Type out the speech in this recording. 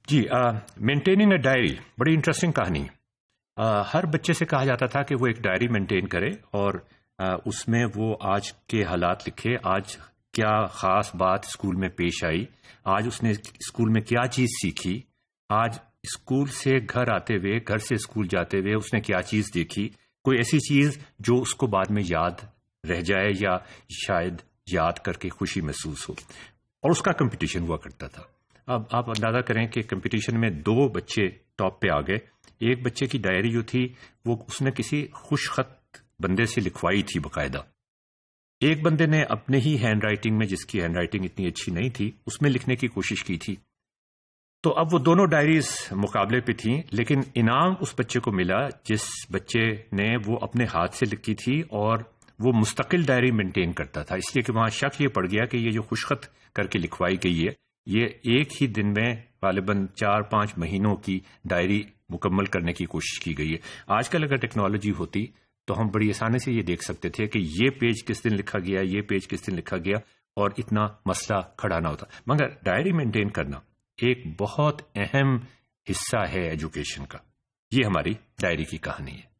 G, maintaining a diary بڑی interesting کہانی. ہر بچے سے کہا جاتا تھا کہ وہ ایک ڈائری مینٹین کرے اور اس میں وہ آج کے حالات لکھے. آج کیا خاص بات اسکول میں پیش آئی، آج اس نے اسکول میں کیا چیز سیکھی، آج اسکول سے گھر آتے ہوئے، گھر سے اسکول جاتے ہوئے اس نے کیا چیز دیکھی، کوئی ایسی چیز جو اس کو بعد میں یاد رہ جائے یا شاید یاد کر کے خوشی محسوس ہو. اور اس کا کمپٹیشن ہوا کرتا تھا. اب آپ اندازہ کریں کہ کمپٹیشن میں 2 بچے ٹاپ پہ آ گئے. ایک بچے کی ڈائری جو تھی وہ اس نے کسی خوش خط بندے سے لکھوائی تھی باقاعدہ. ایک بندے نے اپنے ہی ہینڈ رائٹنگ میں، جس کی ہینڈ رائٹنگ اتنی اچھی نہیں تھی، اس میں لکھنے کی کوشش کی تھی. تو اب وہ دونوں ڈائریز مقابلے پہ تھیں، لیکن انعام اس بچے کو ملا جس بچے نے وہ اپنے ہاتھ سے لکھی تھی اور وہ مستقل ڈائری مینٹین کرتا تھا. اس لیے کہ وہاں شک یہ پڑ گیا کہ یہ جو خوش خط کر کے لکھوائی گئی ہے یہ ایک ہی دن میں غالباً 4-5 مہینوں کی ڈائری مکمل کرنے کی کوشش کی گئی ہے. آج کل اگر ٹیکنالوجی ہوتی تو ہم بڑی آسانی سے یہ دیکھ سکتے تھے کہ یہ پیج کس دن لکھا گیا، یہ پیج کس دن لکھا گیا، اور اتنا مسئلہ کھڑا نہ ہوتا. مگر ڈائری مینٹین کرنا ایک بہت اہم حصہ ہے ایجوکیشن کا. یہ ہماری ڈائری کی کہانی ہے.